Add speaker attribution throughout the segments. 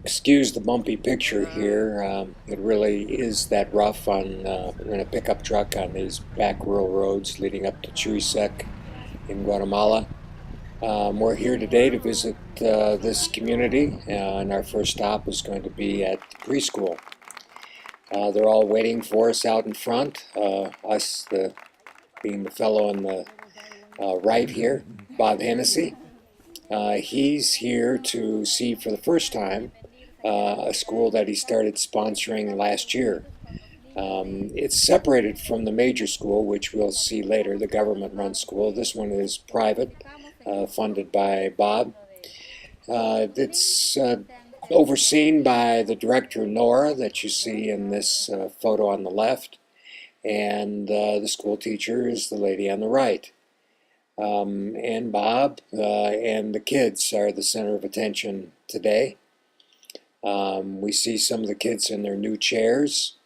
Speaker 1: Excuse the bumpy picture here. It really is that rough in a pickup truck on these back rural roads leading up to Chuisec in Guatemala. We're here today to visit this community, and our first stop is going to be at the preschool. They're all waiting for us out in front. Being the fellow on the right here, Bob Hennessy. He's here to see for the first time a school that he started sponsoring last year. It's separated from the major school, which we'll see later, the government-run school. This one is private, funded by Bob. It's overseen by the director, Nora, that you see in this photo on the left, and the school teacher is the lady on the right. And Bob and the kids are the center of attention today. We see some of the kids in their new chairs,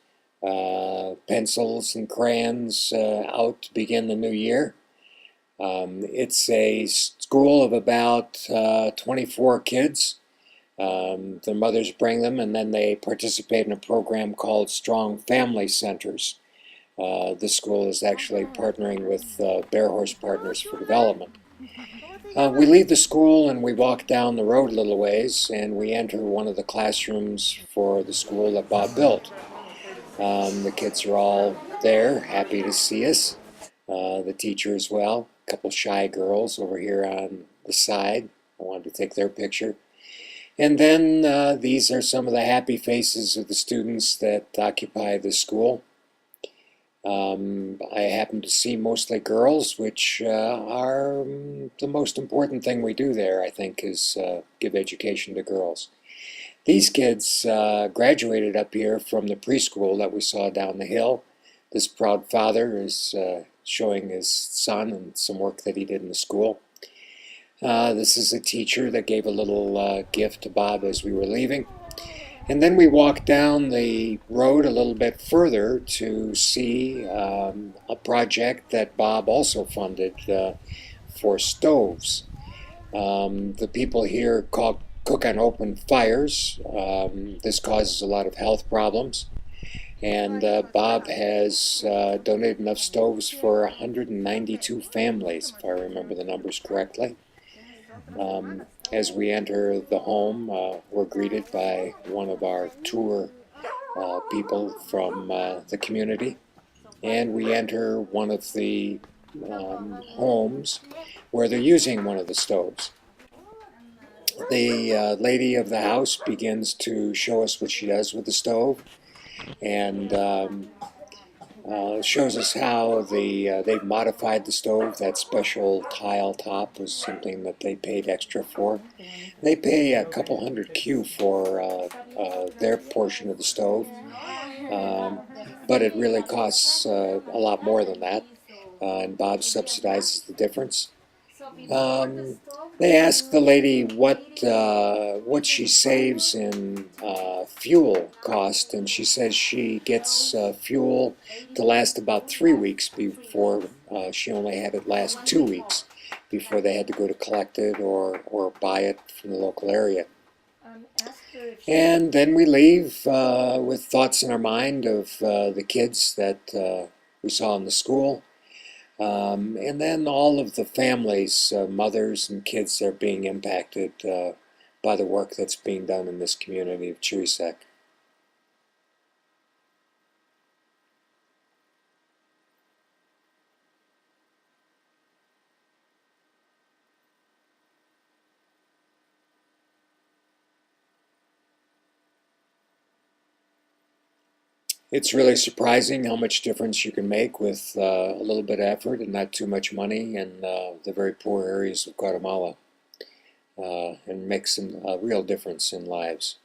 Speaker 1: pencils and crayons out to begin the new year. It's a school of about 24 kids. The mothers bring them, and then they participate in a program called Strong Family Centers. This school is actually partnering with Bear Horse Partners for Development. We leave the school and we walk down the road a little ways, and we enter one of the classrooms for the school that Bob built. The kids are all there, happy to see us. The teacher as well. A couple shy girls over here on the side. I wanted to take their picture. And then these are some of the happy faces of the students that occupy the school. I happen to see mostly girls, which are the most important thing we do there, I think, is give education to girls. These kids graduated up here from the preschool that we saw down the hill. This proud father is showing his son and some work that he did in the school. This is a teacher that gave a little gift to Bob as we were leaving. And then we walked down the road a little bit further to see a project that Bob also funded for stoves. The people here cook on open fires. This causes a lot of health problems. And Bob has donated enough stoves for 192 families, if I remember the numbers correctly. As we enter the home, we're greeted by one of our tour people from the community, and we enter one of the homes where they're using one of the stoves. The lady of the house begins to show us what she does with the stove, and shows us how they've modified the stove. That special tile top was something that they paid extra for. They pay a couple hundred Q for their portion of the stove, but it really costs a lot more than that, and Bob subsidizes the difference. They asked the lady what she saves in fuel cost, and she says she gets fuel to last about 3 weeks before she only had it last 2 weeks before they had to go to collect it or buy it from the local area. And then we leave with thoughts in our mind of the kids that we saw in the school. And then all of the families, mothers and kids, are being impacted by the work that's being done in this community of Chuisec. It's really surprising how much difference you can make with a little bit of effort and not too much money in the very poor areas of Guatemala, and makes a real difference in lives.